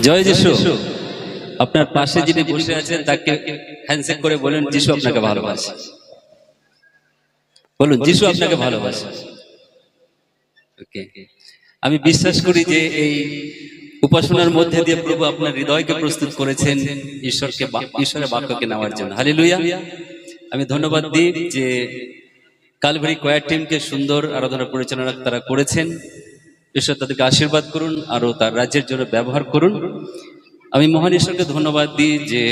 জয় যিশু। আপনার পাশে যিনি বসে আছেন তাকে হ্যান্ডশেক করে বলেন, যিশু আপনাকে ভালোবাসে। বলুন, যিশু আপনাকে ভালোবাসে। ওকে, আমি বিশ্বাস করি যে এই উপাসনার মধ্যে দিয়ে প্রভু আপনার হৃদয়কে প্রস্তুত করেছেন ঈশ্বরের বাক্যকে নেওয়ার জন্য। হালেলুয়া। আমি ধন্যবাদ দিই যে কালভারি কোয়ার টিমকে সুন্দর আরাধনা পরিচালনা তারা করেছেন। ঈশ্বর তাদেরকে আশীর্বাদ করুন, আরো তার রাজ্যের জন্য ব্যবহার করুন। আমি মহান ঈশ্বরকে ধন্যবাদ দিই যে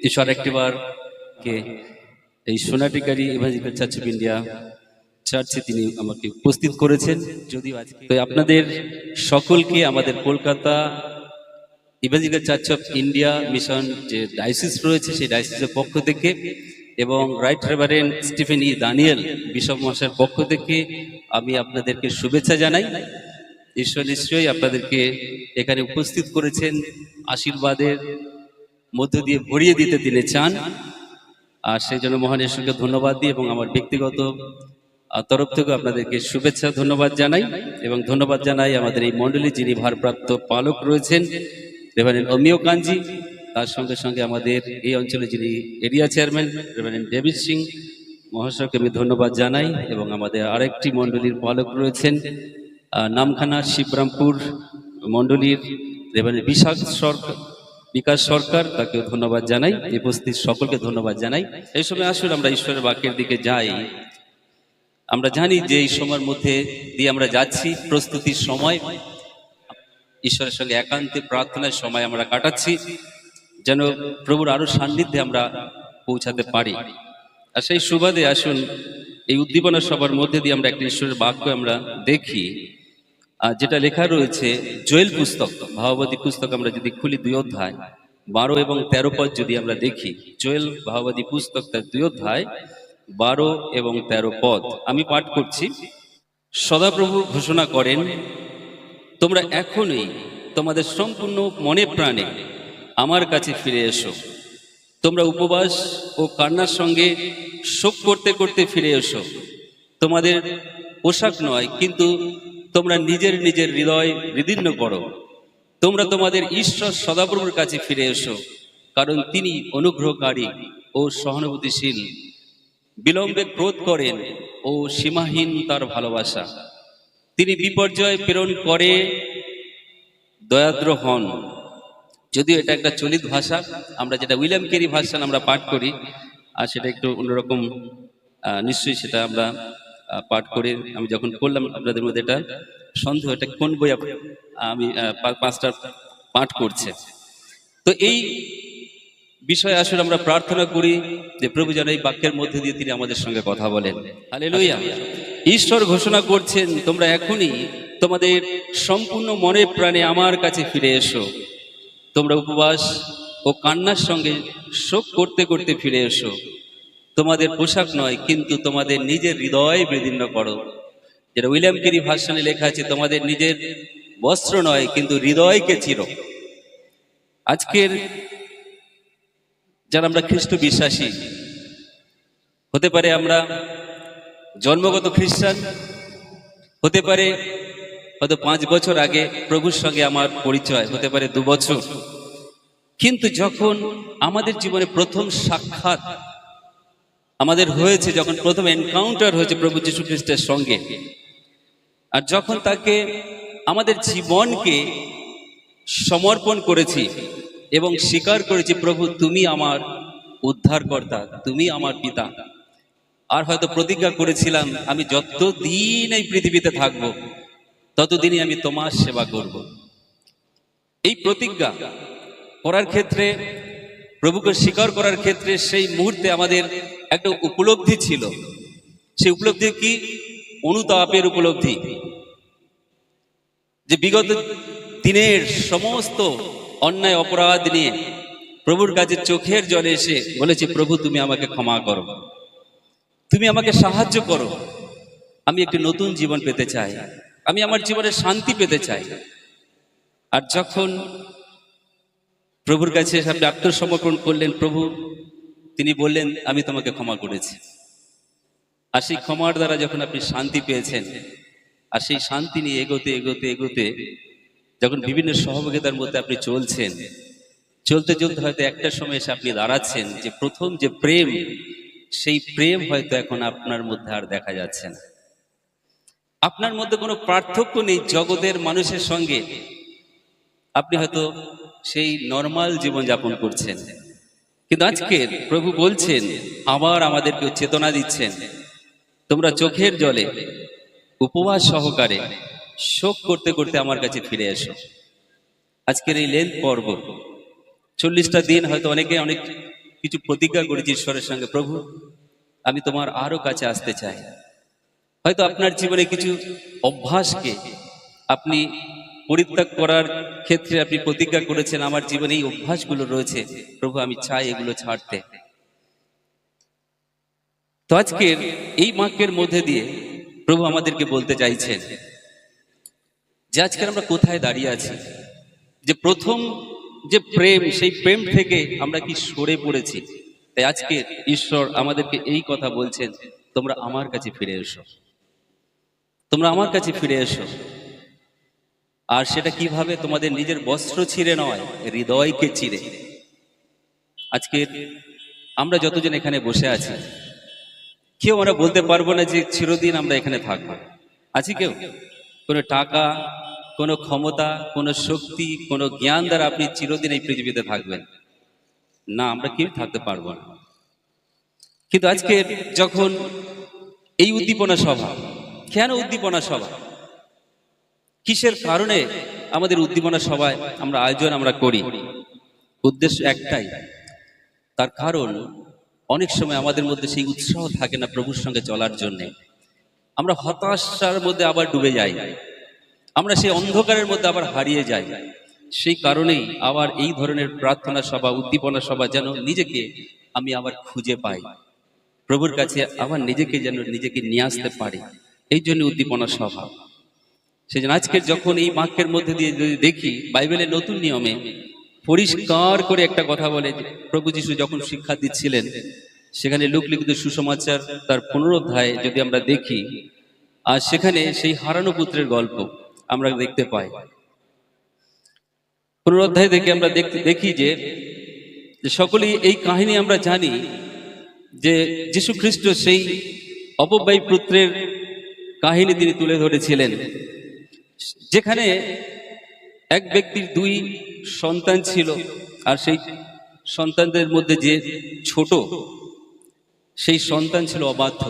ঈশ্বর একটিবার কে এই সোনাটিকারি ইভাঞ্জেলিক্যাল চার্চ অফ ইন্ডিয়া চার্চে তিনি আমাকে উপস্থিত করেছেন। যদিও আজকে তো আপনাদের সকলকে আমাদের Kolkata evangelical church of India mission যে ডায়োসিস রয়েছে সেই ডায়োসিসের পক্ষ থেকে এবং রাইট রেভারেন্ড স্টিফেন ই দানিয়েল বিশপ মহাশয়ের পক্ষ থেকে আমি আপনাদেরকে শুভেচ্ছা জানাই। ঈশ্বর নিশ্চয়ই আপনাদেরকে এখানে উপস্থিত করেছেন, আশীর্বাদের মধ্য দিয়ে ভরিয়ে দিতে তিনি চান। আর সেই জন্য মহান ঈশ্বরকে ধন্যবাদ দিই এবং আমার ব্যক্তিগত তরফ থেকে আপনাদেরকে শুভেচ্ছা ধন্যবাদ জানাই। এবং ধন্যবাদ জানাই আমাদের এই মণ্ডলী যিনি ভারপ্রাপ্ত পালক রয়েছেন রেভারেন্ড অমিয় কাঞ্জি, তার সঙ্গে সঙ্গে আমাদের এই অঞ্চলে যিনি area chairman reverend David Singh মহাশয়কে আমি ধন্যবাদ জানাই। এবং আমাদের আরেকটি মণ্ডলীর পালক রয়েছেন নামখানা শিবরামপুর মণ্ডলীর রেভারেন্ড বিকাশ সরকার, তাকেও ধন্যবাদ জানাই। উপস্থিত সকলকে ধন্যবাদ জানাই। এই সময় আসুন আমরা ঈশ্বরের বাক্যের দিকে যাই। আমরা জানি যে এই সময়ের মধ্যে দিয়ে আমরা যাচ্ছি প্রস্তুতির সময়, ঈশ্বরের সঙ্গে একান্তে প্রার্থনার সময় আমরা কাটাচ্ছি, যেন প্রভুর আরো সান্নিধ্যে আমরা পৌঁছাতে পারি। আর সেই সুবাদে আসুন এই উদ্দীপনা সবার মধ্যে দিয়ে আমরা একটা ঈশ্বরের বাক্য আমরা দেখি, যেটা লেখা রয়েছে জোয়েল পুস্তক, ভাববাদী পুস্তক আমরা যদি খুলি 2 অধ্যায় 12 এবং 13 পদ যদি আমরা দেখি, জোয়েল ভাববাদী পুস্তক তার 2 অধ্যায় 12 এবং 13 পদ আমি পাঠ করছি। সদাপ্রভু ঘোষণা করেন, তোমরা এখনই তোমাদের সম্পূর্ণ মনে প্রাণে আমার কাছে ফিরে এসো। তোমরা উপবাস ও কান্নার সঙ্গে শোক করতে করতে ফিরে এসো। তোমাদের পোশাক নয়, কিন্তু তোমরা নিজের নিজের হৃদয় বিদীর্ণ করো। তোমরা তোমাদের ঈশ্বর সদাপ্রভুর কাছে ফিরে এসো, কারণ তিনি অনুগ্রহকারী ও সহানুভূতিশীল, বিলম্বে ক্রোধ করেন ও সীমাহীন তার ভালোবাসা। তিনি বিপর্যয় প্রেরণ করে দয়াদ্র হন। যদিও এটা একটা চলিত ভাষা, আমরা যেটা উইলিয়াম কেরি ভার্সন আমরা পাঠ করি, আর সেটা একটু অন্যরকম। নিশ্চয়ই সেটা আমরা পাঠ করে আমি যখন করলাম আপনাদের মধ্যে এটা সন্দেহ, এটা কোন বই আমি 5টা পাঠ করছে। তো এই বিষয়ে আসলে আমরা প্রার্থনা করি যে প্রভু যেন এই বাক্যের মধ্যে দিয়ে তিনি আমাদের সঙ্গে কথা বলেন। হালেলুয়া। ঈশ্বর ঘোষণা করছেন, তোমরা এখনই তোমাদের সম্পূর্ণ মনে প্রাণে আমার কাছে ফিরে এসো। তোমরা উপবাস ও কান্নার সঙ্গে শোক করতে করতে ফিরে এসো। তোমাদের পোশাক নয়, কিন্তু তোমাদের নিজের হৃদয় বিদীর্ণ করো। যেটা উইলিয়াম কেরি ভার্সনে লেখা আছে, তোমাদের নিজের বস্ত্র নয়, কিন্তু হৃদয়কে চিরো। আজকের যারা আমরা খ্রিস্ট বিশ্বাসী, হতে পারে আমরা জন্মগত খ্রিস্টান, হতে পারে হয়তো 5 বছর আগে প্রভুর সঙ্গে আমার পরিচয়, হতে পারে 2 বছর। কিন্তু যখন আমাদের জীবনে প্রথম সাক্ষাৎ আমাদের হয়েছে, যখন প্রথম এনকাউন্টার হয়েছে প্রভু যীশু খ্রিস্টের সঙ্গে, আর যখন তাকে আমাদের জীবনকে সমর্পণ করেছি এবং স্বীকার করেছি, প্রভু তুমি আমার উদ্ধারকর্তা, তুমি আমার পিতা, আর হয়তো প্রতিজ্ঞা করেছিলাম আমি যতদিন এই পৃথিবীতে থাকবো ততদিনই আমি তোমার সেবা করব। এই প্রতিজ্ঞা করার ক্ষেত্রে, প্রভুকে স্বীকার করার ক্ষেত্রে সেই মুহূর্তে আমাদের একটা উপলব্ধি ছিল। সেই উপলব্ধি কি? অনুতাপের উপলব্ধি, যে বিগত দিনের সমস্ত অন্যায় অপরাধ নিয়ে প্রভুর কাছে চোখের জলে এসে বলেছি, প্রভু তুমি আমাকে ক্ষমা করো, তুমি আমাকে সাহায্য করো, আমি একটি নতুন জীবন পেতে চাই, আমি আমার জীবনে শান্তি পেতে চাই। আর যখন প্রভুর কাছে আপনি আত্মসমর্পণ করলেন, প্রভু তিনি বললেন আমি তোমাকে ক্ষমা করেছি। আর সেই ক্ষমার দ্বারা যখন আপনি শান্তি পেয়েছেন, আর সেই শান্তি নিয়ে এগোতে এগোতে এগোতে যখন বিভিন্ন সহযোগিতার মধ্যে আপনি চলছেন, চলতে চলতে হয়তো একটা সময় এসে আপনি দাঁড়াচ্ছেন যে প্রথম যে প্রেম, সেই প্রেম হয়তো এখন আপনার মধ্যে আর দেখা যাচ্ছে না। আপনার মধ্যে কোনো পার্থক্য নেই জগতের মানুষের সঙ্গে। আপনি হয়তো সেই নর্মাল জীবন যাপন করছেন, কিন্তু আজকে প্রভু বলছেন, আবার আমাদেরকে চেতনা দিচ্ছেন, তোমরা চোখের জলে উপবাস সহকারে শোক করতে করতে আমার কাছে ফিরে এসো। আজকের এই লেন্থ পর্ব 40টা দিন হয়তো অনেকে অনেক কিছু প্রতিজ্ঞা করেছি ঈশ্বরের সঙ্গে, প্রভু আমি তোমার আরো কাছে আসতে চাই। হয়তো আপনার জীবনে কিছু অভ্যাসকে আপনি পরিত্যাগ করার ক্ষেত্রে আপনি প্রতিজ্ঞা করেছেন, আমার জীবনে এই অভ্যাসগুলো রয়েছে, প্রভু আমি চাই এগুলো ছাড়তে। তো আজকের এই বাক্যের মধ্যে দিয়ে প্রভু আমাদেরকে বলতে চাইছেন যে আজকের আমরা কোথায় দাঁড়িয়ে আছি, যে প্রথম যে প্রেম, সেই প্রেম থেকে আমরা কি সরে পড়েছি। তাই আজকে ঈশ্বর আমাদেরকে এই কথা বলছেন, তোমরা আমার কাছে ফিরে এসো, তোমরা আমার কাছে ফিরে এসো। আর সেটা কিভাবে? তোমাদের নিজের বস্ত্র ছিঁড়ে নয়, হৃদয়কে চিরে। আজকে আমরা যতজন এখানে বসে আছি, কেউ আমরা বলতে পারবো না যে চিরদিন আমরা এখানে থাকবো। আছি কেউ? কোনো টাকা, কোনো ক্ষমতা, কোনো শক্তি, কোনো জ্ঞান দ্বারা আপনি চিরদিন এই পৃথিবীতে থাকবেন না, আমরা কেউ থাকতে পারবো না। কিন্তু আজকে যখন এই উদ্দীপনা সভা, কেন উদ্দীপনা সভা, কিসের কারণে আমাদের উদ্দীপনা সভায় আমরা আয়োজন করি? উদ্দেশ্য একটাই, তার কারণ অনেক সময় আমাদের মধ্যে সেই উৎসাহ থাকে না প্রভুর সঙ্গে চলার জন্য। আমরা হতাশার মধ্যে আবার ডুবে যাই, আমরা সেই অন্ধকারের মধ্যে আবার হারিয়ে যাই। সেই কারণেই আবার এই ধরনের প্রার্থনা সভা, উদ্দীপনা সভা, যেন নিজেকে আমি আবার খুঁজে পাই, প্রভুর কাছে আবার নিজেকে যেন নিজেকে নিয়ে আসতে পারি, এই জন্য উদ্দীপনা সভা। সেই জন্য আজকের যখন এই বাক্যের মধ্যে দিয়ে যদি দেখি, বাইবেলের নতুন নিয়মে পরিষ্কার করে একটা কথা বলে, প্রভু যীশু যখন শিক্ষা দিচ্ছিলেন, সেখানে লূক লিখিত সুসমাচার তার 15 অধ্যায়ে যদি আমরা দেখি, আর সেখানে সেই হারানো পুত্রের গল্প আমরা দেখতে পাই। 15 অধ্যায় থেকে আমরা দেখি যে সকলেই এই কাহিনী আমরা জানি যে যীশু খ্রিস্ট সেই অপব্যয়ী পুত্রের কাহিনী তিনি তুলে ধরেছিলেন, যেখানে এক ব্যক্তির 2 সন্তান ছিল, আর সেই সন্তানদের মধ্যে যে ছোট, সেই সন্তান ছিল অবাধ্য।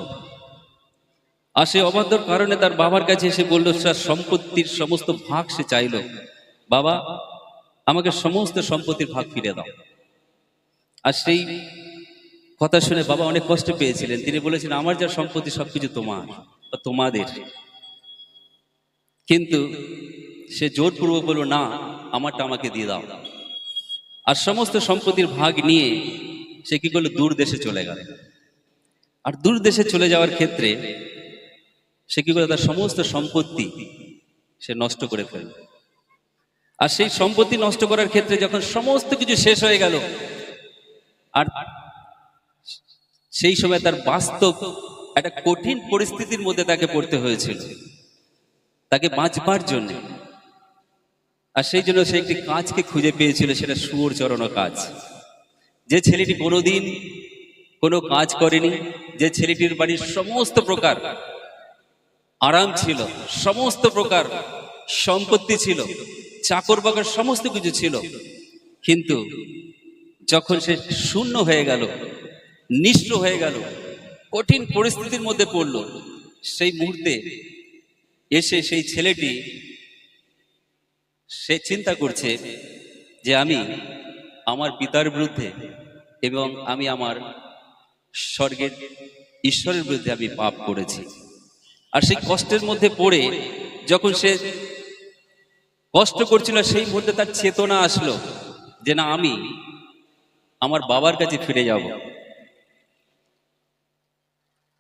আর সেই অবাধ্যর কারণে তার বাবার কাছে এসে বলল, তার সম্পত্তির সমস্ত ভাগ সে চাইল, বাবা আমাকে সমস্ত সম্পত্তির ভাগ ফিরে দাও। আর সেই কথা শুনে বাবা অনেক কষ্ট পেয়েছিলেন, তিনি বলেছিলেন, আমার যা সম্পত্তি সবকিছু তোমার, তোমাদের। কিন্তু সে জোরপূর্বক বলল, না আমারটা আমাকে দিয়ে দাও। আর সমস্ত সম্পত্তির ভাগ নিয়ে সে কি করলো, দূর দেশে চলে গেল। আর দূর দেশে চলে যাওয়ার ক্ষেত্রে সে কি করলো, তার সমস্ত সম্পত্তি সে নষ্ট করে ফেলল। আর সেই সম্পত্তি নষ্ট করার ক্ষেত্রে যখন সমস্ত কিছু শেষ হয়ে গেল, আর সেই সময় তার বাস্তব একটা কঠিন পরিস্থিতির মধ্যে তাকে পড়তে হয়েছিল, তাকে বাঁচবার জন্য। আর সেই জন্য সে একটি কাজকে খুঁজে পেয়েছিল, সেটা শুয়োর চড়ানো কাজ। যে ছেলেটি কোনোদিন কোনো কাজ করেনি, যে ছেলেটির বাড়ির সমস্ত প্রকার আরাম ছিল, সমস্ত প্রকার সম্পত্তি ছিল, চাকর বাকর সমস্ত কিছু ছিল, কিন্তু যখন সে শূন্য হয়ে গেল, নিঃস্ব হয়ে গেল, কঠিন পরিস্থিতির মধ্যে পড়ল, সেই মুহূর্তে এসে সেই ছেলেটি সে চিন্তা করছে যে আমি আমার পিতার বিরুদ্ধে এবং আমি আমার স্বর্গের ঈশ্বরের বিরুদ্ধে আমি পাপ করেছি। আর সেই কষ্টের মধ্যে পড়ে যখন সে কষ্ট করছিল, সেই মুহূর্তে তার চেতনা আসলো যে না, আমি আমার বাবার কাছে ফিরে যাব,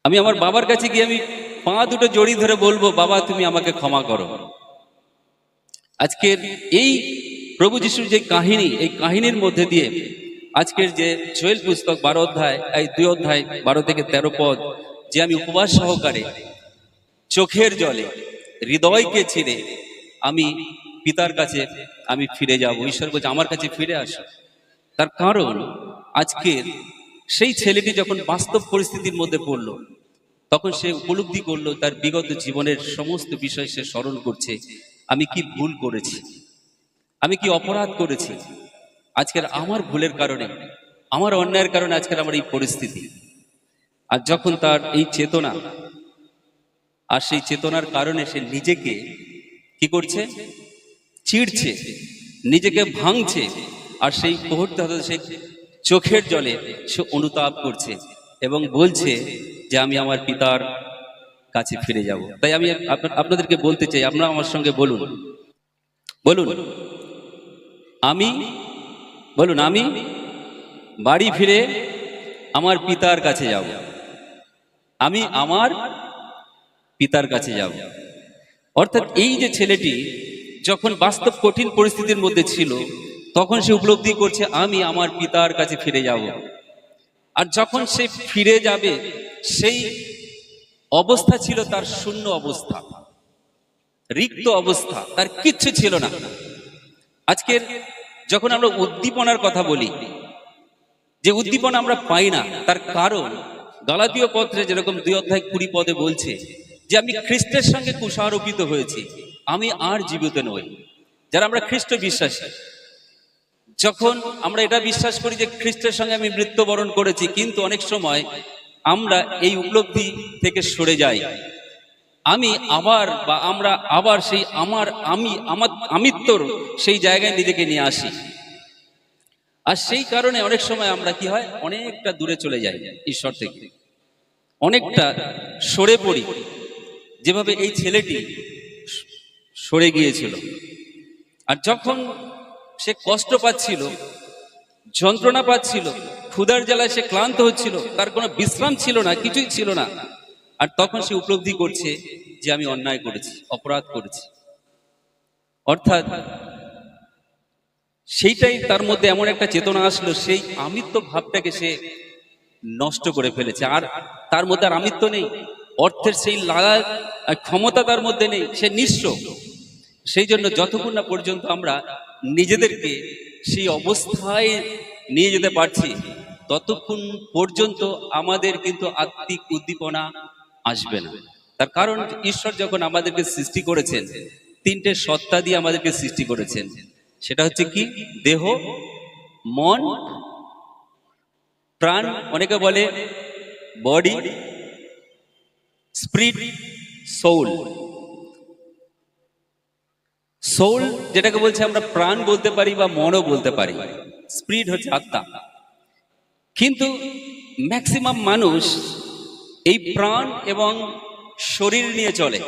আমি আমার বাবার কাছে গিয়ে আমি পা দুটো জড়িয়ে ধরে বলবো, বাবা তুমি আমাকে ক্ষমা করো। আজকের এই প্রভু যিশুর যে কাহিনী, এই কাহিনীর মধ্যে দিয়ে আজকের যে জোয়েল পুস্তক 12 অধ্যায়, এই 2 অধ্যায় 12 থেকে 13 পদ, যে আমি উপবাস সহকারে চোখের জলে হৃদয়কে ছিঁড়ে আমি পিতার কাছে আমি ফিরে যাব। ঈশ্বর বলছে আমার কাছে ফিরে আসো। তার কারণ আজকের সেই ছেলেটি যখন বাস্তব পরিস্থিতির মধ্যে পড়লো, তখন সে উপলব্ধি করলো তার বিগত জীবনের সমস্ত বিষয় সে স্মরণ করছে, আমি কি ভুল করেছি, আমি কি অপরাধ করেছি, আজকের আমার ভুলের কারণে, আমার অন্যায়ের কারণে আজকের আমার এই পরিস্থিতি। আর যখন তার এই চেতনা, আর সেই চেতনার কারণে সে নিজেকে কি করছে, চিড়ছে, নিজেকে ভাঙছে, আর সেই মুহূর্তে হয়তো সে চোখের জলে সে অনুতাপ করছে এবং বলছে যে আমি আমার পিতার কাছে ফিরে যাব। তাই আমি আপনাদেরকে বলতে চাই, আপনারা আমার সঙ্গে বলুন, বলুন আমি, বলুন আমি বাড়ি ফিরে আমার পিতার কাছে যাব, আমি আমার পিতার কাছে যাব। অর্থাৎ এই যে ছেলেটি যখন বাস্তব কঠিন পরিস্থিতির মধ্যে ছিল, তখন সে উপলব্ধি করছে আমি আমার পিতার কাছে ফিরে যাব। আর যখন সে ফিরে যাবে, সেই অবস্থা ছিল তার শূন্য অবস্থা, রিক্ত অবস্থা, তার কিচ্ছু ছিল না। আজকের যখন আমরা উদ্দীপনার কথা বলি, যে উদ্দীপনা আমরা পাই না, তার কারণ গলাতীয় পত্রে যেরকম 2:20 বলছে যে আমি খ্রিস্টের সঙ্গে কুশারোপিত হয়েছি, আমি আর জীবিত নই। যারা আমরা খ্রিস্ট বিশ্বাসী, যখন আমরা এটা বিশ্বাস করি যে খ্রিস্টের সঙ্গে আমি মৃত্যুবরণ করেছি, কিন্তু অনেক সময় আমরা এই উপলব্ধি থেকে সরে যাই, আমি আবার বা আমরা আবার সেই আমার আমিত্বর সেই জায়গায় নিজেকে নিয়ে আসি। আর সেই কারণে অনেক সময় আমরা কি হয়, অনেকটা দূরে চলে যাই ঈশ্বর থেকে, অনেকটা সরে পড়ি, যেভাবে এই ছেলেটি সরে গিয়েছিল। আর যখন সে কষ্ট পাচ্ছিল, যন্ত্রণা পাচ্ছিল, ক্ষুধার জ্বালায় সে ক্লান্ত হচ্ছিল, তার কোনো বিশ্রাম ছিল না, কিছুই ছিল না। আর তখন সে উপলব্ধি করছে যে আমি অন্যায় করেছি, অপরাধ করেছি। অর্থাৎ সেইটাই তার মধ্যে এমন একটা চেতনা আসলো, সেই আমিত্ব ভাবটাকে সে নষ্ট করে ফেলেছে। আর তার মধ্যে আর আমিত্ব নেই, অর্থের সেই লাগার ক্ষমতা তার মধ্যে নেই, সে নিঃস্ব। সেই জন্য যতক্ষণ না পর্যন্ত আমরা নিজেদেরকে সেই অবস্থায় নিয়ে যেতে পারছি, ততক্ষণ পর্যন্ত আমাদের কিন্তু আত্মিক উদ্দীপনা আসবে না। তার কারণ ঈশ্বর যখন আমাদেরকে সৃষ্টি করেছেন, 3টে সত্তা দিয়ে আমাদেরকে সৃষ্টি করেছেন। সেটা হচ্ছে কি, দেহ, মন, প্রাণ, অনেকে বলে বডি, স্পিরিট, সোল। সোল যেটাকে বলছে আমরা প্রাণ বলতে পারি বা মনও বলতে পারি, স্পিরিট হচ্ছে আত্মা। কিন্তু ম্যাক্সিমাম মানুষ এই প্রাণ এবং শরীর নিয়ে চলে।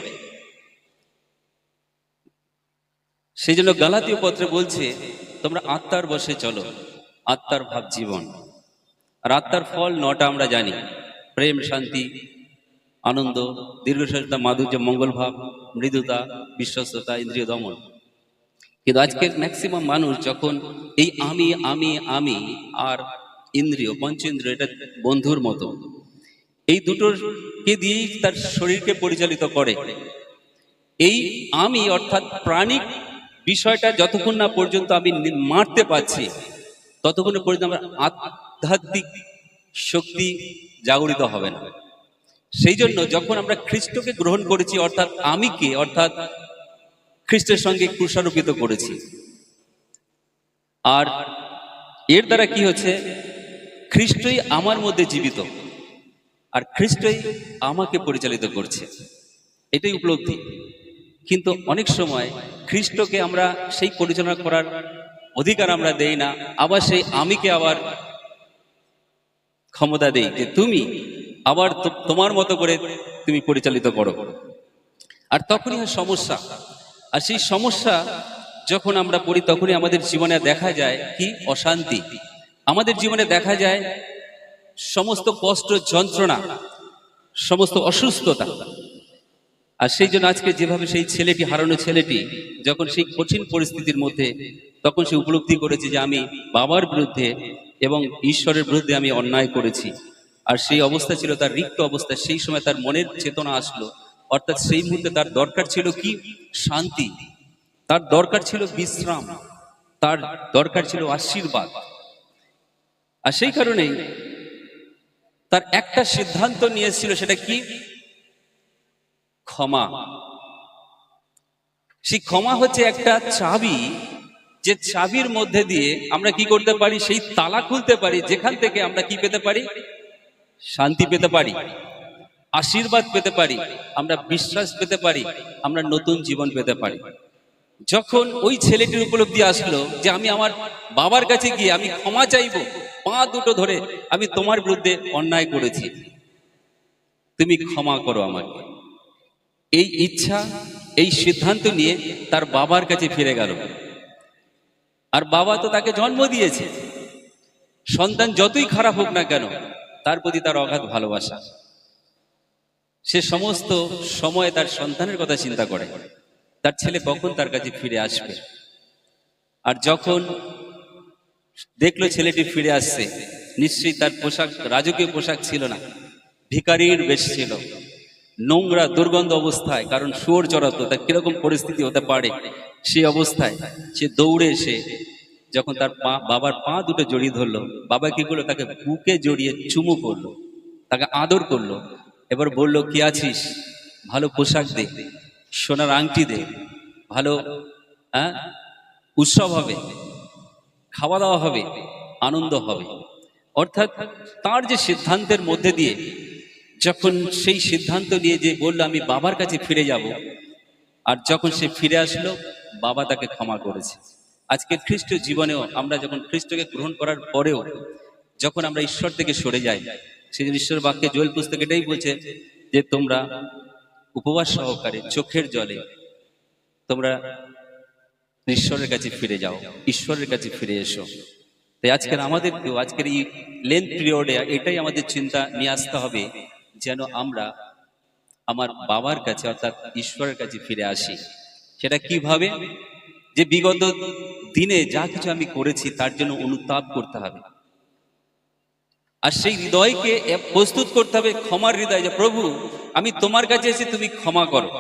সেই জন্য গলাতীয় পত্রে বলছে তোমরা আত্মার বশে চলো, আত্মার ভাব জীবন। আর আত্মার ফল 9টা আমরা জানি, প্রেম, শান্তি, আনন্দ, দীর্ঘশ্বাসতা, মাধুর্য, মঙ্গল ভাব, মৃদুতা, বিশ্বস্ততা, ইন্দ্রিয় দমন। কিন্তু আজকের ম্যাক্সিমাম মানুষ যখন এই আমি আমি আমি আর ইন্দ্রিয়, পঞ্চেন্দ্রিয়, এটা বন্ধুর মতো, এই দুটোকে দিয়েই তার শরীরকে পরিচালিত করে। এই আমি অর্থাৎ প্রাণিক বিষয়টা যতক্ষণ না পর্যন্ত আমি মারতে পারছি, ততক্ষণ পর্যন্ত আমার আধ্যাত্মিক শক্তি জাগরিত হবে না। সেই জন্য যখন আমরা খ্রিস্টকে গ্রহণ করেছি, অর্থাৎ আমিকে, অর্থাৎ খ্রিস্টের সঙ্গে ক্রুশারোপিত করেছি, আর এর দ্বারা কি হচ্ছে, খ্রিস্টই আমার মধ্যে জীবিত আর খ্রিস্টই আমাকে পরিচালিত করছে, এটাই উপলব্ধি। কিন্তু অনেক সময় খ্রিস্টকে আমরা সেই পরিচালনা করার অধিকার আমরা দেই না, আবার সেই আমিকে আবার ক্ষমতা দেই যে তুমি আবার তোমার মতো করে তুমি পরিচালিত করো। আর তখনই হয় সমস্যা। আর সেই সমস্যা যখন আমরা পড়ি, তখনই আমাদের জীবনে দেখা যায় কি, অশান্তি। আমাদের জীবনে দেখা যায় সমস্ত কষ্ট, যন্ত্রণা, সমস্ত অসুস্থতা। আর সেই জন্য আজকে যেভাবে সেই ছেলেটি, হারানো ছেলেটি যখন সেই কঠিন পরিস্থিতির মধ্যে, তখন সে উপলব্ধি করেছে যে আমি বাবার বিরুদ্ধে এবং ঈশ্বরের বিরুদ্ধে আমি অন্যায় করেছি। আর সেই অবস্থা ছিল তার রিক্ত অবস্থা। সেই সময় তার মনের চেতনা আসলো, অর্থাৎ সেই মুহূর্তে তার দরকার ছিল কি, শান্তি। তার দরকার ছিল বিশ্রাম, তার দরকার ছিল আশীর্বাদ। আর সেই কারণেই তার একটা সিদ্ধান্ত নিয়েছিল, সেটা কি? ক্ষমা। সেই ক্ষমা হচ্ছে একটা চাবি, যে চাবির মধ্যে দিয়ে আমরা কি করতে পারি? সেই তালা খুলতে পারি, যেখান থেকে আমরা কি পেতে পারি? শান্তি পেতে পারি, আশীর্বাদ পেতে পারি, আমরা বিশ্বাস পেতে পারি, আমরা নতুন জীবন পেতে পারি। যখন ওই ছেলেটির উপলব্ধি আসলো যে আমি আমার বাবার কাছে গিয়ে আমি ক্ষমা চাইবো, পা দুটো ধরে, আমি তোমার বিরুদ্ধে অন্যায় করেছি, তুমি ক্ষমা করো আমাকে, এই ইচ্ছা, এই সিদ্ধান্ত নিয়ে তার বাবার কাছে ফিরে গেল। আর বাবা তো তাকে জন্ম দিয়েছে, সন্তান যতই খারাপ হোক না কেন, তার প্রতি তার অগাধ ভালোবাসা। সে সমস্ত সময় তার সন্তানের কথা চিন্তা করে, তার ছেলে কখন তার কাছে ফিরে আসবে। আর যখন দেখলো ছেলেটি ফিরে আসছে, নিশ্চয়ই তার পোশাক রাজকীয় পোশাক ছিল না, ভিখারির বেশ ছিল, নোংরা দুর্গন্ধ অবস্থায়, কারণ শুয়োর চড়াতো, তার কিরকম পরিস্থিতি হতে পারে। সেই অবস্থায় সে দৌড়ে এসে যখন তার বাবার পা দুটো জড়িয়ে ধরলো, বাবা কি করলো? তাকে বুকে জড়িয়ে চুমু করলো, তাকে আদর করলো। এবার বলল, কি আছিস? ভালো পোশাক দে, সোনার আংটি দে, ভালো উৎসব হবে, খাওয়া দাওয়া হবে, আনন্দ হবে। অর্থাৎ তার যে সিদ্ধান্তের মধ্যে দিয়ে, যখন সেই সিদ্ধান্ত নিয়ে যে বললো আমি বাবার কাছে ফিরে যাব, আর যখন সে ফিরে আসলো, বাবা তাকে ক্ষমা করেছে। আজকে খ্রিস্ট জীবনেও আমরা যখন খ্রিস্টকে গ্রহণ করার পরেও যখন আমরা ঈশ্বর থেকে সরে যাই, সেই জন্য ঈশ্বর বাক্যে জোয়েল পুস্তক এটাই বলছে যে তোমরা উপবাস সহকারে চোখের জলে তোমরা ঈশ্বরের কাছে ফিরে যাও, ঈশ্বরের কাছে ফিরে এসো। তাই আজকের আমাদেরকেও আজকের এই লেন্থ পিরিয়ডে এটাই আমাদের চিন্তা নিয়ে আসতে হবে, যেন আমরা আমার বাবার কাছে অর্থাৎ ঈশ্বরের কাছে ফিরে আসি। সেটা কিভাবে? যে বিগত দিনে যা কিছু আমি করেছি তার জন্য অনুতাপ করতে হবে, আর সেই হৃদয়কে প্রস্তুত করতে হবে ক্ষমার হৃদয়, যে প্রভু আমি তোমার কাছে এসে তুমি ক্ষমা করো,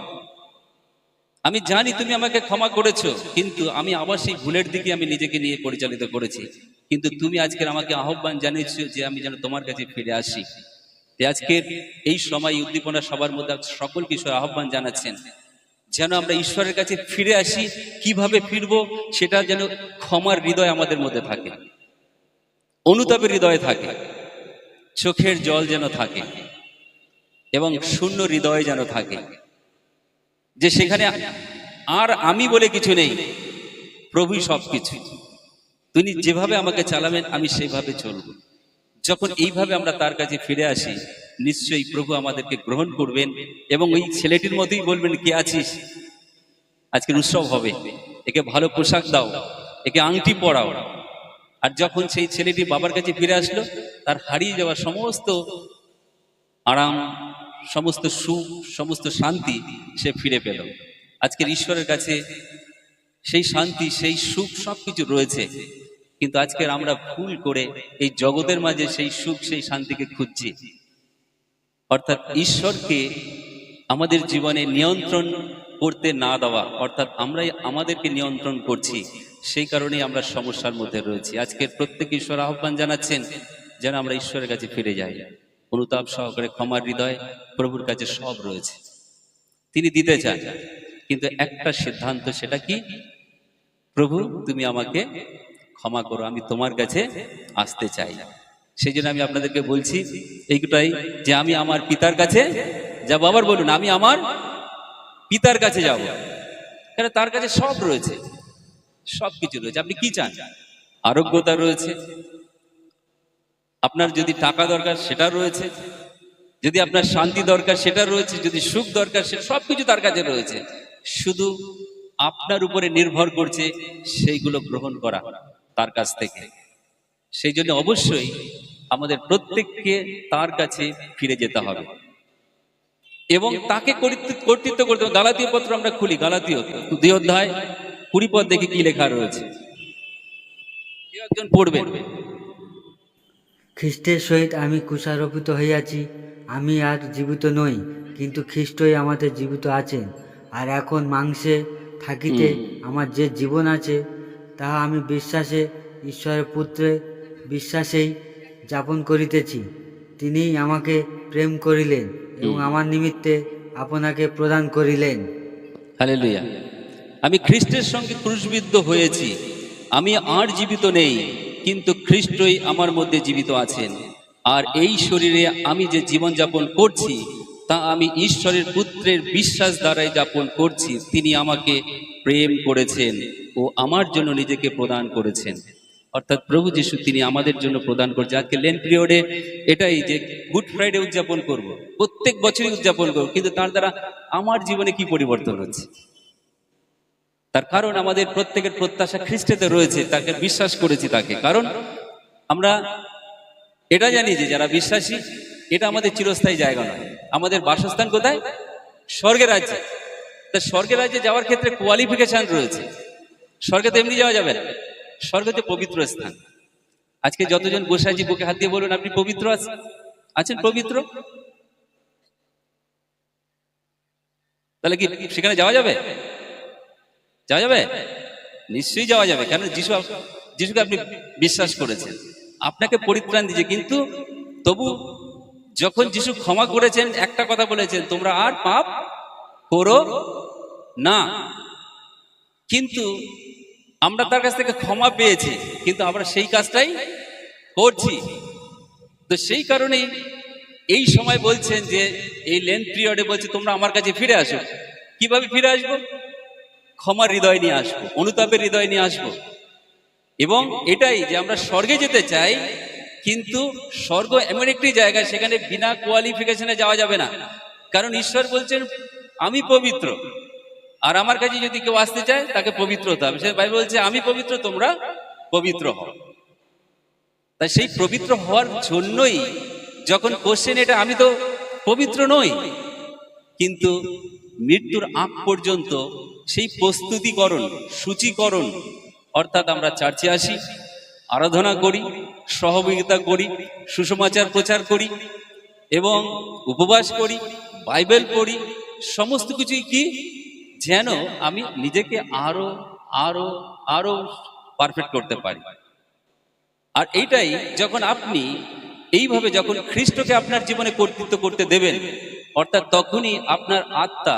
আমি জানি তুমি আমাকে ক্ষমা করেছো, কিন্তু আমি আবার সেই ভুলের দিকে আমি নিজেকে নিয়ে পরিচালিত করেছি, কিন্তু তুমি আজকের আমাকে আহ্বান জানিয়েছো যে আমি যেন তোমার কাছে ফিরে আসি। আজকের এই সময় উদ্দীপনা সবার মধ্যে সকল কিছু আহ্বান জানাচ্ছেন, যেন আমরা ঈশ্বরের কাছে ফিরে আসি। কিভাবে ফিরবো? সেটা যেন ক্ষমার হৃদয় আমাদের মধ্যে থাকে, অনুতাপের হৃদয় থাকে, চোখের জল যেন থাকে, এবং শূন্য হৃদয় যেন থাকে, যে সেখানে আর আমি বলে কিছু নেই, প্রভুই সবকিছু, তিনি যেভাবে আমাকে চালাবেন আমি সেভাবে চলব। যখন এইভাবে আমরা তার কাছে ফিরে আসি, নিশ্চয়ই প্রভু আমাদেরকে গ্রহণ করবেন এবং ওই ছেলেটির মতোই বলবেন, কে আছিস? আজকের উৎসব হবে, একে ভালো পোশাক দাও, একে আংটি পরাও। আর যখন সেই ছেলেটি বাবার কাছে ফিরে আসলো, তার হারিয়ে যাওয়া সমস্ত আরাম, সমস্ত সুখ, সমস্ত শান্তি সে ফিরে পেল। আজকের ঈশ্বরের কাছে সেই শান্তি, সেই সুখ সবকিছু রয়েছে, কিন্তু আজকের আমরা ভুল করে এই জগতের মাঝে সেই সুখ, সেই শান্তিকে খুঁজছি। অর্থাৎ ঈশ্বরকে আমাদের জীবনে নিয়ন্ত্রণ করতে না দেওয়া, অর্থাৎ আমরাই আমাদেরকে নিয়ন্ত্রণ করছি, সেই কারণেই আমরা সমস্যার মধ্যে রয়েছি। আজকের প্রত্যেক ঈশ্বর আহ্বান জানাচ্ছেন যেন আমরা ঈশ্বরের কাছে ফিরে যাই, অনুতাপ সহকারে, ক্ষমার হৃদয়। প্রভুর কাছে সব রয়েছে, তিনি দিতে চান, কিন্তু একটা সিদ্ধান্ত, সেটা কি? প্রভু তুমি আমাকে ক্ষমা করো, আমি তোমার কাছে আসতে চাই। সেই জন্য আমি আপনাদেরকে বলছি এইটাই, যে আমি আমার পিতার কাছে যাব। আবার বলুন, আমি আমার পিতার কাছে যাব, কারণ তার কাছে সব রয়েছে, সবকিছু রয়েছে। আপনি কি চান? আরোগ্যতা রয়েছে, আপনার যদি টাকা দরকার সেটা রয়েছে, যদি আপনার শান্তি দরকার সেটা রয়েছে, যদি সুখ দরকার সেটা সবকিছু তার কাছে রয়েছে। শুধু আপনার উপরে নির্ভর করছে সেইগুলো গ্রহণ করা তার কাছ থেকে। সেই জন্য অবশ্যই আমাদের প্রত্যেককে তার কাছে ফিরে যেতে হবে এবং তাকে কর্তৃত্ব করতে হবে। গালাতীয় পত্র আমরা খুলি, গালাতীয় 2 অধ্যায় 20 পদ দেখে কি লেখা রয়েছে, কেউ একজন পড়বেন। খ্রিস্টের সহিত আমি ক্রুশারোপিত হইয়াছি, আমি আর জীবিত নই, কিন্তু খ্রিস্টই আমাদের জীবিত আছেন। আর এখন মাংসে থাকিতে আমার যে জীবন আছে তাহা আমি বিশ্বাসে ঈশ্বরের পুত্রে বিশ্বাসেই যাপন করিতেছি। তিনিই আমাকে প্রেম করিলেন এবং আমার নিমিত্তে আপনাকে প্রদান করিলেন। হালেলুয়া। আমি খ্রিস্টের সঙ্গে ক্রুশবিদ্ধ হয়েছি। আমি আর জীবিত নেই, কিন্তু খ্রিস্টই আমার মধ্যে জীবিত আছেন। আর এই শরীরে আমি যে জীবন যাপন করছি তা আমি ঈশ্বরের পুত্রের বিশ্বাস দ্বারাই যাপন করছি। তিনি আমাকে প্রেম করেছেন ও আমার জন্য নিজেকে প্রদান করেছেন। অর্থাৎ প্রভু যিশু তিনি আমাদের জন্য প্রদান করছে। আজকে লেন্ট পিরিয়ডে এটাই যে গুড ফ্রাইডে উদযাপন করব, প্রত্যেক বছরই উদযাপন করব, কিন্তু তার দ্বারা আমার জীবনে কি পরিবর্তন হচ্ছে? তার কারণ আমাদের প্রত্যেকের প্রত্যাশা খ্রিস্টেতে রয়েছে, তাকে বিশ্বাস করেছি তাকে। কারণ আমরা এটা জানি যে যারা বিশ্বাসী, এটা আমাদের চিরস্থায়ী জায়গা নয়। আমাদের বাসস্থান কোথায়? স্বর্গের রাজ্যে। তা স্বর্গের রাজ্যে যাওয়ার ক্ষেত্রে কোয়ালিফিকেশন রয়েছে। স্বর্গে তো এমনি যাওয়া যাবে না, স্বর্গ হচ্ছে পবিত্র স্থান। আজকে যতজন বসে আছি বুকে হাত দিয়ে বলুন, আপনি পবিত্র আছেন? পবিত্র? তাহলে কি সেখানে যাওয়া যাবে? যাওয়া যাবে? নিশ্চয়ই যাওয়া যাবে। কারণ যিশুকে আপনি বিশ্বাস করেছেন, আপনাকে পরিত্রাণ দিয়েছে। কিন্তু তবু যখন যিশু ক্ষমা করেছেন, একটা কথা বলেছেন, তোমরা আর পাপ করো না। কিন্তু আমরা তার কাছ থেকে ক্ষমা পেয়েছি, কিন্তু আমরা সেই কাজটাই করছি। তো সেই কারণেই এই সময় বলছেন যে এই লেন্ট পিরিয়ডে বলছে তোমরা আমার কাছে ফিরে আসো। কিভাবে ফিরে আসবো? ক্ষমার হৃদয় নিয়ে আসবো, অনুতাপের হৃদয় নিয়ে আসবো। এবং এটাই যে আমরা স্বর্গে যেতে চাই, কিন্তু স্বর্গ এমন একটি জায়গা, সেখানে বিনা কোয়ালিফিকেশনে যাওয়া যাবে না। কারণ ঈশ্বর বলছেন আমি পবিত্র, আর আমার কাছে যদি কেউ আসতে চায় তাকে পবিত্র হতে হবে। সে বাইবেল বলছে আমি পবিত্র, তোমরা পবিত্র হও। তাই সেই পবিত্র হওয়ার জন্যই যখন কোশ্চেন এটা, আমি তো পবিত্র নই, কিন্তু মৃত্যুর আগ পর্যন্ত সেই প্রস্তুতিকরণ, সূচীকরণ, অর্থাৎ আমরা চার্চে আসি, আরাধনা করি, সহযোগিতা করি, সুসমাচার প্রচার করি এবং উপবাস করি, বাইবেল পড়ি, সমস্ত কিছুই কি যেন আমি নিজেকে আরো আরো আরো পারফেক্ট করতে পারি। আর এইটাই যখন আপনি এইভাবে যখন খ্রিস্টকে আপনার জীবনে কর্তৃত্ব করতে দেবেন, অর্থাৎ তখনই আপনার আত্মা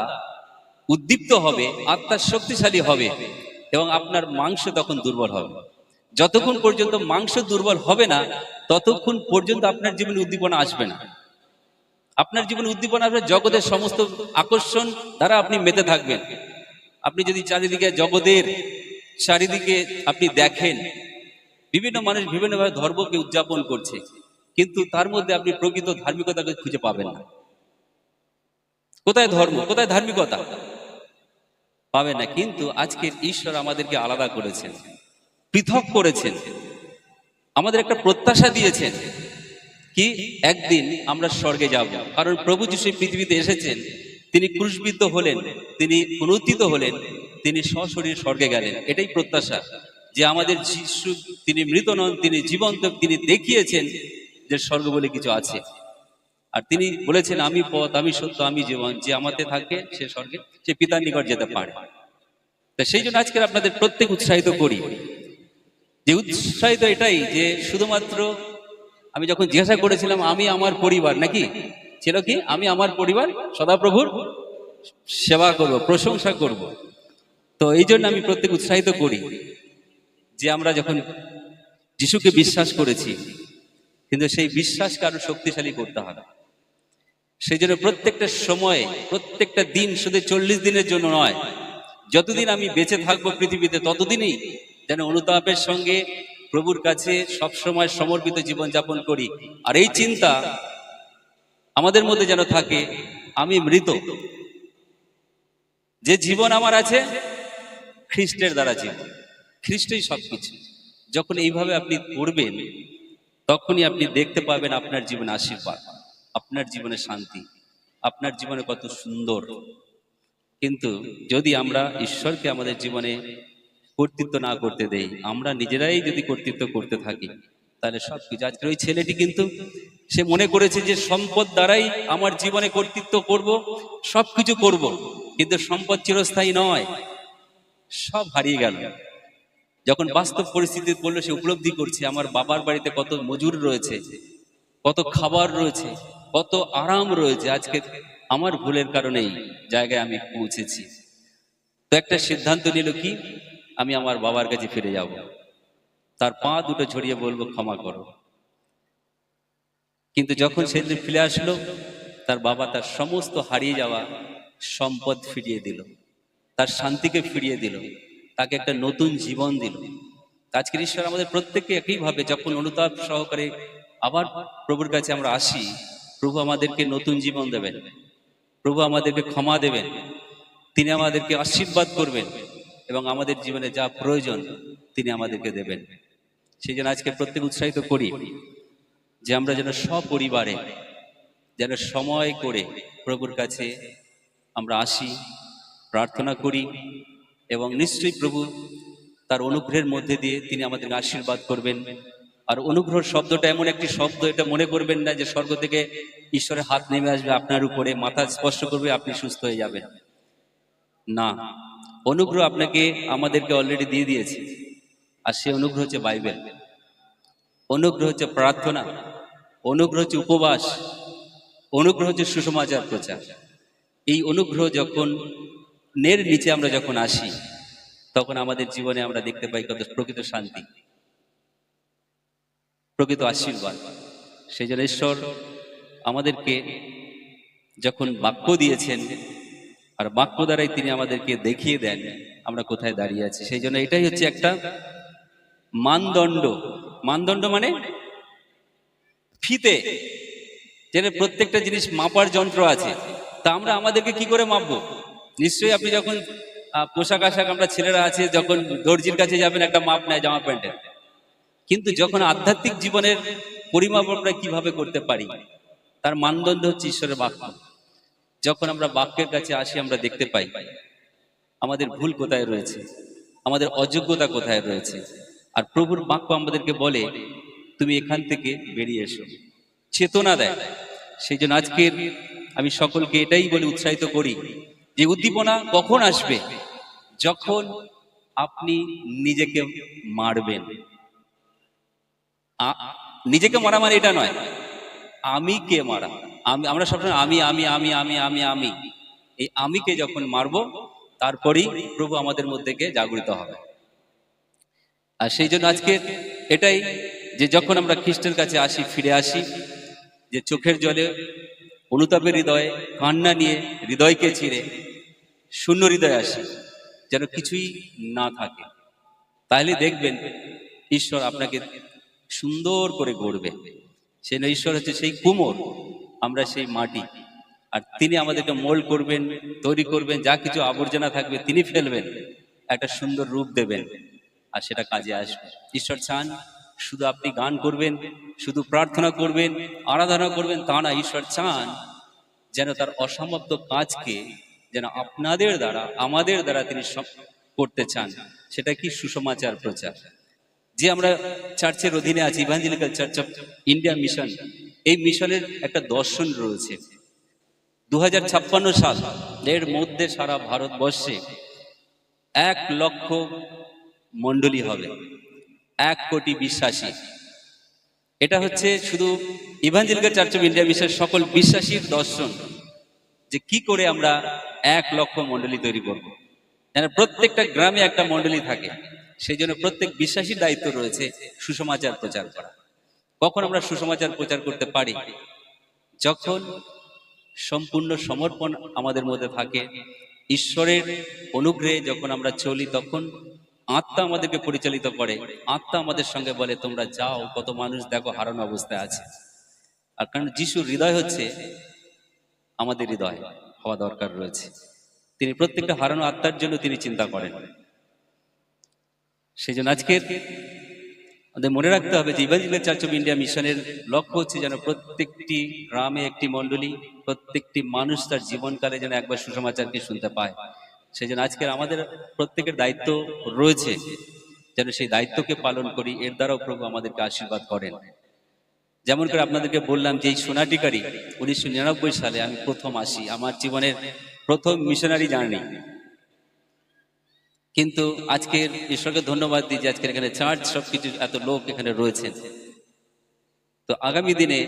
উদ্দীপ্ত হবে, আত্মা শক্তিশালী হবে এবং আপনার মাংস তখন দুর্বল হবে। যতক্ষণ পর্যন্ত মাংস দুর্বল হবে না, ততক্ষণ পর্যন্ত আপনার জীবনে উদ্দীপনা আসবে না। আপনার জীবনে উদ্দীপনা আসবে জগতের সমস্ত আকর্ষণ দ্বারা আপনি মেতে থাকবেন। আপনি যদি চারিদিকে জগতের চারিদিকে আপনি দেখেন, বিভিন্ন মানুষ বিভিন্নভাবে ধর্মকে উদযাপন করছে, কিন্তু তার মধ্যে আপনি প্রকৃত ধার্মিকতাকে খুঁজে পাবেন না। কোথায় ধর্ম, কোথায় ধার্মিকতা? পাবেন না। কিন্তু আজকের ঈশ্বর আমাদেরকে আলাদা করেছেন, পৃথক করেছেন, আমাদের একটা প্রত্যাশা দিয়েছেন কি একদিন আমরা স্বর্গে যাব। কারণ প্রভু যিশু পৃথিবীতে এসেছেন, তিনি ক্রুশবিদ্ধ হলেন, তিনি পুনরুত্থিত হলেন, তিনি সশরীরে স্বর্গে গেলেন। এটাই প্রত্যাশা যে আমাদের যিশু তিনি মৃত নন, তিনি জীবন্ত। তিনি দেখিয়েছেন যে স্বর্গ বলে কিছু আছে। আর তিনি বলেছেন আমি পথ, আমি সত্য, আমি জীবন, যে আমাতে থাকে সে স্বর্গে, সে পিতার নিকট যেতে পারে। তা সেই জন্য আজকে আপনাদের প্রত্যেক উৎসাহিত করি, যে উৎসাহিত এটাই যে শুধুমাত্র আমি যখন জিজ্ঞাসা করেছিলাম আমি আমার পরিবার, নাকি ছিল কি আমি আমার পরিবার সদাপ্রভুর সেবা করব, প্রশংসা করব। তো এই জন্য আমি প্রত্যেক উৎসাহিত করি যে আমরা যখন যিশুকে বিশ্বাস করেছি, কিন্তু সেই বিশ্বাসকে আরো শক্তিশালী করতে হবে। সেই জন্য প্রত্যেকটা সময়ে, প্রত্যেকটা দিন শুধু 40 দিনের জন্য নয়, যতদিন আমি বেঁচে থাকবো পৃথিবীতে ততদিনই যেন অনুতাপের সঙ্গে প্রভুর কাছে সবসময় সমর্পিত জীবন যাপন করি। আর এই চিন্তা আমাদের মধ্যে যেন থাকে আমি মৃত, যে জীবন আমার আছে খ্রিস্টের দ্বারা জীবন, খ্রিস্টই সবকিছু। যখন এইভাবে আপনি করবেন, তখনই আপনি দেখতে পাবেন আপনার জীবনে আশীর্বাদ, আপনার জীবনে শান্তি, আপনার জীবনে কত সুন্দর। কিন্তু যদি আমরা ঈশ্বরকে আমাদের জীবনে কর্তৃত্ব না করতে দেই, আমরা নিজেরাই যদি কর্তৃত্ব করতে থাকি, তাহলে সবকিছু। আজকের ওই ছেলেটি কিন্তু সে মনে করেছে যে সম্পদ দ্বারাই আমার জীবনে কর্তৃত্ব করব, সবকিছু করব, কিন্তু সম্পদ চিরস্থায়ী নয়। সব হারিয়ে গেল। যখন বাস্তব পরিস্থিতি পড়লো, সে উপলব্ধি করছে আমার বাবার বাড়িতে কত মজুর রয়েছে, কত খাবার রয়েছে, কত আরাম রয়েছে। আজকে আমার ভুলের কারণে এই জায়গায় আমি পৌঁছেছি। তো একটা সিদ্ধান্ত নিল কি, আমি আমার বাবার কাছে ফিরে যাব, তার পা দুটো ছড়িয়ে বলবো ক্ষমা করো। কিন্তু যখন সেদিন ফিরে আসলো, তার বাবা তার সমস্ত হারিয়ে যাওয়া সম্পদ ফিরিয়ে দিল, তার শান্তিকে ফিরিয়ে দিল, তাকে একটা নতুন জীবন দিল। আজকের ঈশ্বর আমাদের প্রত্যেককে একইভাবে যখন অনুতাপ সহকারে আবার প্রভুর কাছে আমরা আসি, প্রভু আমাদেরকে নতুন জীবন দেবেন, প্রভু আমাদেরকে ক্ষমা দেবেন, তিনি আমাদেরকে আশীর্বাদ করবেন এবং আমাদের জীবনে যা প্রয়োজন তিনি আমাদেরকে দেবেন। সেই জন্য আজকে প্রত্যেক উৎসাহিত করি যে আমরা যেন সপরিবারে যেন সময় করে প্রভুর কাছে আমরা আসি, প্রার্থনা করি এবং নিশ্চয়ই প্রভু তার অনুগ্রহের মধ্যে দিয়ে তিনি আমাদেরকে আশীর্বাদ করবেন। আর অনুগ্রহ শব্দটা এমন একটি শব্দ, এটা মনে করবেন না যে স্বর্গ থেকে ঈশ্বরের হাত নেমে আসবে আপনার উপরে, মাথা স্পর্শ করবে, আপনি সুস্থ হয়ে যাবেন। না, অনুগ্রহ আপনাকে আমাদেরকে অলরেডি দিয়ে দিয়েছে। আর সে অনুগ্রহ হচ্ছে বাইবেল, অনুগ্রহ হচ্ছে প্রার্থনা, অনুগ্রহ হচ্ছে উপবাস, অনুগ্রহ হচ্ছে সুসমাচার প্রচার। এই অনুগ্রহ যখন নের নিচে আমরা যখন আসি, তখন আমাদের জীবনে আমরা দেখতে পাই কত প্রকৃত শান্তি, প্রকৃত আশীর্বাদ। সেই জন্য ঈশ্বর আমাদেরকে যখন বাক্য দিয়েছেন, আর বাক্য দ্বারাই তিনি আমাদেরকে দেখিয়ে দেন আমরা কোথায় দাঁড়িয়ে আছি। সেই জন্য এটাই হচ্ছে একটা মানদণ্ড। মানদণ্ড মানে ফিতে, যেটা প্রত্যেকটা জিনিস মাপার যন্ত্র আছে। তা আমরা আমাদেরকে কি করে মাপবো? নিশ্চয়ই আপনি যখন পোশাক আশাক আমরা ছেলেরা আছে, যখন দর্জির কাছে যাবেন একটা মাপ নেয় জামা প্যান্টের। কিন্তু যখন আধ্যাত্মিক জীবনের পরিমাপ আমরা কিভাবে করতে পারি, তার মানদণ্ড হচ্ছে ঈশ্বরের বাক্য। যখন আমরা বাক্যের কাছে আসি, আমরা দেখতে পাই আমাদের ভুল কোথায় রয়েছে, আমাদের অযোগ্যতা কোথায় রয়েছে। আর প্রভুর বাক্য আমাদেরকে বলে তুমি এখান থেকে বেরিয়ে এসো, চেতনা দেয়। সেই জন্য আজকের আমি সকলকে এটাই বলে উৎসাহিত করি যে উদ্দীপনা কখন আসবে? যখন আপনি নিজেকে মারবেন। নিজেকে মারা মানে এটা নয় আমি কে মারা। আমরা সবসময় আমি আমি আমি আমি আমি আমি এই আমিকে যখন মারবো, তারপরেই প্রভু আমাদের মধ্যে জাগরিত হবে। আর সেই জন্য আজকে এটাই যে যখন আমরা খ্রিস্টের কাছে আসি, ফিরে আসি, যে চোখের জলে অনুতাপের হৃদয়ে কান্না নিয়ে হৃদয়কে চিরে শূন্য হৃদয়ে আসি, যেন কিছুই না থাকে, তাহলে দেখবেন ঈশ্বর আপনাকে সুন্দর করে গড়বে। সেই ঈশ্বর হচ্ছে সেই কুমোর, আমরা সেই মাটি, আর তিনি আমাদেরকে মোল্ড করবেন, তৈরি করবেন, যা কিছু আবর্জনা থাকবে তিনি ফেলবেন, একটা সুন্দর রূপ দেবেন, আর সেটা কাজে আসবে। ঈশ্বর চান শুধু আপনি গান করবেন, শুধু প্রার্থনা করবেন, আরাধনা করবেন, তা না। ঈশ্বর চান যেন তার অসমাপ্ত কাজকে যেন আপনাদের দ্বারা, আমাদের দ্বারা তিনি করতে চান। সেটা কি? সুসমাচার প্রচার। যে আমরা চার্চের অধীনে আছি, evangelical church of India mission, এই মিশনের একটা দর্শন রয়েছে। 2056 সাল এর মধ্যে সারা ভারতবর্ষে 1 লক্ষ মণ্ডলী হবে, 1 কোটি বিশ্বাসী। এটা হচ্ছে শুধু evangelical church of India mission সকল বিশ্বাসীর দর্শন, যে কি করে আমরা 1 লক্ষ মণ্ডলী তৈরি করব। যেন প্রত্যেকটা গ্রামে একটা মণ্ডলী থাকে। সেই জন্য প্রত্যেক বিশ্বাসীর দায়িত্ব রয়েছে সুসমাচার প্রচার করা। কখন আমরা সুসমাচার প্রচার করতে পারি? যখন সম্পূর্ণ সমর্পণ আমাদের মধ্যে থাকে, ঈশ্বরের অনুগ্রহে যখন আমরা চলি, তখন আত্মা আমাদেরকে পরিচালিত করে। আত্মা আমাদের সঙ্গে বলে তোমরা যাও, কত মানুষ দেখো হারানো অবস্থায় আছে। আর কারণ যিশুর হৃদয় হচ্ছে আমাদের হৃদয় হওয়া দরকার রয়েছে। তিনি প্রত্যেকটা হারানো আত্মার জন্য তিনি চিন্তা করেন। সেই জন্য আজকে আমাদের মনে রাখতে হবে যে ইভাঞ্জেলিক্যাল চার্চ অফ ইন্ডিয়া মিশনের লক্ষ্য হচ্ছে যেন প্রত্যেকটি গ্রামে একটি মণ্ডলী, প্রত্যেকটি মানুষ তার জীবনকালে যেন একবার সুসমাচারকে শুনতে পায়। সেই জন্য আজকের আমাদের প্রত্যেকের দায়িত্ব রয়েছে, যেন সেই দায়িত্বকে পালন করি। এর দ্বারাও প্রভু আমাদেরকে আশীর্বাদ করেন। যেমন করে আপনাদেরকে বললাম যে এই সোনাটিকারি 1999 সালে আমি প্রথম আসি, আমার জীবনের প্রথম মিশনারি জার্নি। কিন্তু আজকের ঈশ্বরকে ধন্যবাদ দিই যে আজকের এখানে চার্চ সবকিছু এত লোক এখানে রয়েছেন। তো আগামী দিনে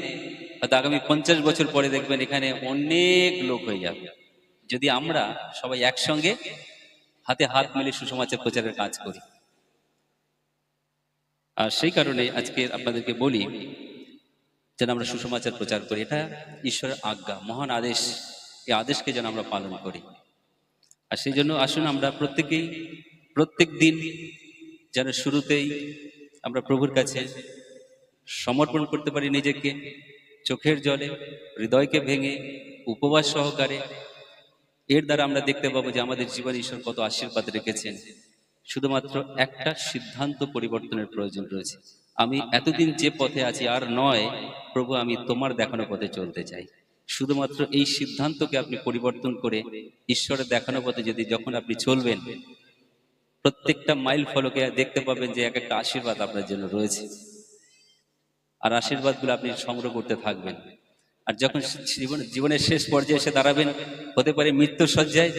হয়তো আগামী 50 বছর পরে দেখবেন এখানে অনেক লোক হয়ে যাবে, যদি আমরা সবাই একসঙ্গে হাতে হাত মিলে সুসমাচার প্রচারের কাজ করি। আর সেই কারণে আজকে আপনাদেরকে বলি যেন আমরা সুসমাচার প্রচার করি, এটা ঈশ্বরের আজ্ঞা, মহান আদেশ। এই আদেশকে যেন আমরা পালন করি। আর সেই জন্য আসুন আমরা প্রত্যেকেই প্রত্যেক দিন যেন শুরুতেই আমরা প্রভুর কাছে সমর্পণ করতে পারি নিজেকে, চোখের জলে, হৃদয়কে ভেঙে, উপবাস সহকারে। এর দ্বারা আমরা দেখতে পাবো যে আমাদের জীবনে ঈশ্বর কত আশীর্বাদ রেখেছেন। শুধুমাত্র একটা সিদ্ধান্ত পরিবর্তনের প্রয়োজন রয়েছে। আমি এতদিন যে পথে আছি আর নয়, প্রভু আমি তোমার দেখানো পথে চলতে চাই। শুধুমাত্র এই সিদ্ধান্তকে আপনি পরিবর্তন করে ঈশ্বরের দেখানো পথে যদি যখন আপনি চলবেন, প্রত্যেকটা মাইল ফলকে দেখতে পাবেন যে এক একটা আশীর্বাদ আপনার জন্য রয়েছে। আর আশীর্বাদগুলো আপনি সংগ্রহ করতে থাকবেন। আর যখন জীবনের শেষ পর্যায়ে এসে দাঁড়াবেন, হতে পারে মৃত্যুর শয্যায়,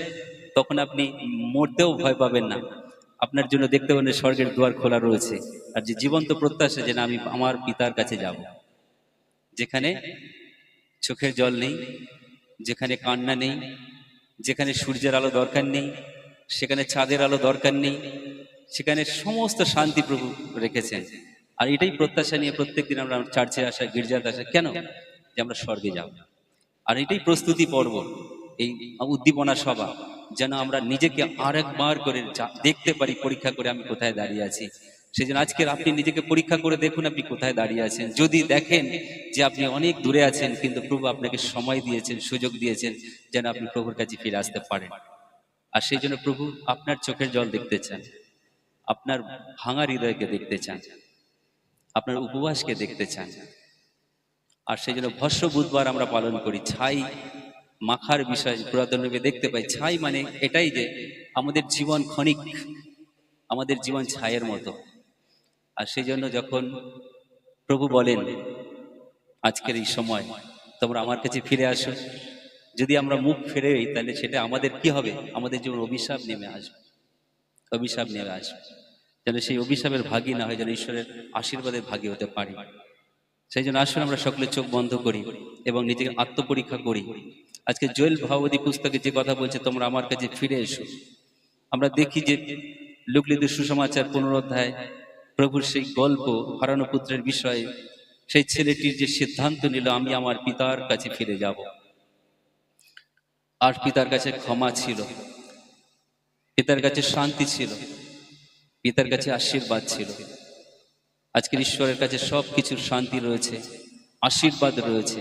তখন আপনি মরতেও ভয় পাবেন না। আপনার জন্য দেখতে পাবেন স্বর্গের দুয়ার খোলা রয়েছে। আর যে জীবন্ত প্রত্যাশা যে না আমি আমার পিতার কাছে যাব, যেখানে চোখের জল নেই, যেখানে কান্না নেই, যেখানে সূর্যের আলো দরকার নেই, সেখানে চাঁদের আলো দরকার নেই, সেখানে সমস্ত শান্তি প্রভু রেখেছেন। আর এটাই প্রত্যাশা নিয়ে প্রত্যেকদিন আমরা চার্চে আসা, গির্জাতে আসা, কেন? যে আমরা স্বর্গে যাব। আর এটাই প্রস্তুতি পর্ব, এই উদ্দীপনা সভা, যেন আমরা নিজেকে আরেকবার করে দেখতে পারি, পরীক্ষা করে আমি কোথায় দাঁড়িয়ে আছি। সেই জন্য আজকের আপনি নিজেকে পরীক্ষা করে দেখুন আপনি কোথায় দাঁড়িয়ে আছেন। যদি দেখেন যে আপনি অনেক দূরে আছেন, কিন্তু প্রভু আপনাকে সময় দিয়েছেন, সুযোগ দিয়েছেন যেন আপনি প্রভুর কাছে ফিরে আসতে পারেন। আর সেই জন্য প্রভু আপনার চোখের জল দেখতে চান, আপনার ভাঙা হৃদয়কে দেখতে চান, আপনার উপবাসকে দেখতে চান। আর সেই জন্য ভস্য বুধবার আমরা পালন করি। ছাই মাখার বিষয় পুরাতন রূপে দেখতে পাই। ছাই মানে এটাই যে আমাদের জীবন ক্ষণিক, আমাদের জীবন ছায়ের মতো। আর সেই জন্য যখন প্রভু বলেন আজকের এই সময় তোমরা আমার কাছে ফিরে আসো, যদি আমরা মুখ ফিরে তাহলে সেটা আমাদের কি হবে? আমাদের জীবন অভিশাপ নেমে আসবে, অভিশাপ নেমে আসবে। যেন সেই অভিশাপের ভাগী না হয়, যেন ঈশ্বরের আশীর্বাদের ভাগী হতে পারি। সেই জন্য আসুন আমরা সকলে চোখ বন্ধ করি এবং নিজেকে আত্মপরীক্ষা করি। আজকে জোয়েল ভাগবতী পুস্তকে যে কথা বলছে তোমরা আমার কাছে ফিরে এসো, আমরা দেখি যে লুকলিত সুসমাচার 15 অধ্যায় প্রভুর সেই গল্প হারানো পুত্রের বিষয়ে, সেই ছেলেটির যে সিদ্ধান্ত নিল আমি আমার পিতার কাছে ফিরে যাব। আর পিতার কাছে ক্ষমা ছিল, পিতার কাছে শান্তি ছিল, পিতার কাছে আশীর্বাদ ছিল। আজকের ঈশ্বরের কাছে সব কিছুর শান্তি রয়েছে, আশীর্বাদ রয়েছে,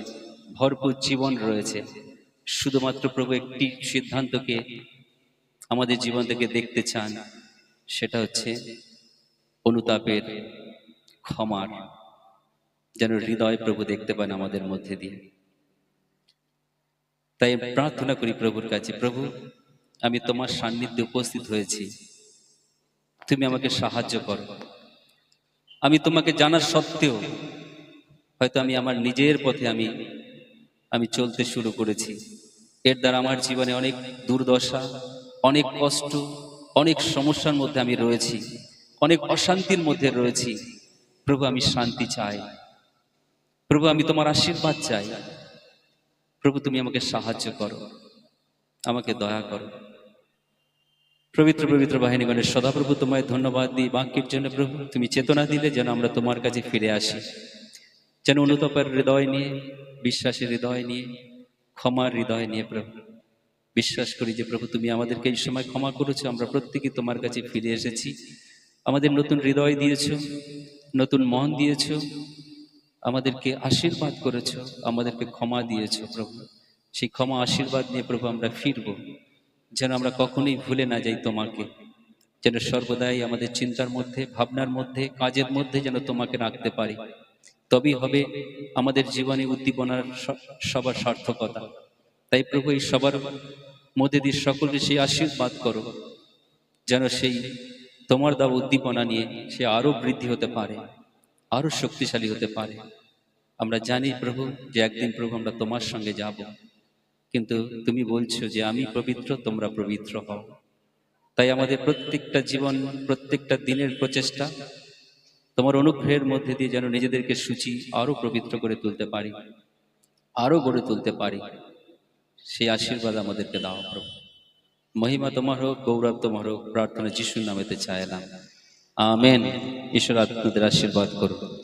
ভরপুর জীবন রয়েছে। শুধুমাত্র প্রভু একটি সিদ্ধান্তকে আমাদের জীবন থেকে দেখতে চান, সেটা হচ্ছে অনুতাপের, ক্ষমার যেন হৃদয় প্রভু দেখতে পান আমাদের মধ্যে দিয়ে। তাই প্রার্থনা করি প্রভুর কাছে, প্রভু আমি তোমার সান্নিধ্যে উপস্থিত হয়েছি, তুমি আমাকে সাহায্য করো। আমি তোমাকে জানার সত্ত্বেও হয়তো আমি আমার নিজের পথে আমি চলতে শুরু করেছি। এর দ্বারা আমার জীবনে অনেক দুর্দশা, অনেক কষ্ট, অনেক সমস্যার মধ্যে আমি রয়েছি, অনেক অশান্তির মধ্যে রয়েছি। প্রভু আমি শান্তি চাই, প্রভু আমি তোমার আশীর্বাদ চাই। প্রভু তুমি আমাকে সাহায্য করো, আমাকে দয়া করো। পবিত্র পবিত্র বাহিনীগণের সদাপ্রভু তোমায় ধন্যবাদ দিই বাক্যের জন্য। প্রভু তুমি চেতনা দিলে যেন আমরা তোমার কাছে ফিরে আসি, যেন অনুতাপের হৃদয় নিয়ে, বিশ্বাসের হৃদয় নিয়ে, ক্ষমার হৃদয় নিয়ে। প্রভু বিশ্বাস করি যে প্রভু তুমি আমাদেরকে এই সময় ক্ষমা করেছো, আমরা প্রত্যেকে তোমার কাছে ফিরে এসেছি। আমাদের নতুন হৃদয় দিয়েছো, নতুন মন দিয়েছো, আমাদেরকে আশীর্বাদ করেছো, আমাদেরকে ক্ষমা দিয়েছো। প্রভু সেই ক্ষমা আশীর্বাদ নিয়ে প্রভু আমরা ফিরবো, যেন আমরা কখনোই ভুলে না যাই তোমাকে, যেন সর্বদাই আমাদের চিন্তার মধ্যে, ভাবনার মধ্যে, কাজের মধ্যে যেন তোমাকে রাখতে পারি। তবেই হবে আমাদের জীবনে উদ্দীপনার সবার সার্থকতা। তাই প্রভু এই সবার মধ্যে দিয়ে সকলকে সেই আশীর্বাদ করো, যেন সেই তোমার দেওয়া উদ্দীপনা নিয়ে সে আরো বৃদ্ধি হতে পারে, আরো শক্তিশালী হতে পারে। আমরা জানি প্রভু যে একদিন প্রভু আমরা তোমার সঙ্গে যাব, কিন্তু তুমি বলছো যে আমি পবিত্র, তোমরা পবিত্র হও। তাই আমাদের প্রত্যেকটা জীবন, প্রত্যেকটা দিনের প্রচেষ্টা তোমার অনুগ্রহের মধ্যে দিয়ে যেন নিজেদেরকে সূচি আরো পবিত্র করে তুলতে পারি, আরো গড়ে তুলতে পারি, সেই আশীর্বাদ আমাদেরকে দাও প্রভু। মহিমা তোমার হোক, গৌরব তোমার হোক, প্রার্থনা যিশুর নামেতে চাইলাম, আমেন। ঈশ্বর আপনাদের আশীর্বাদ করুন।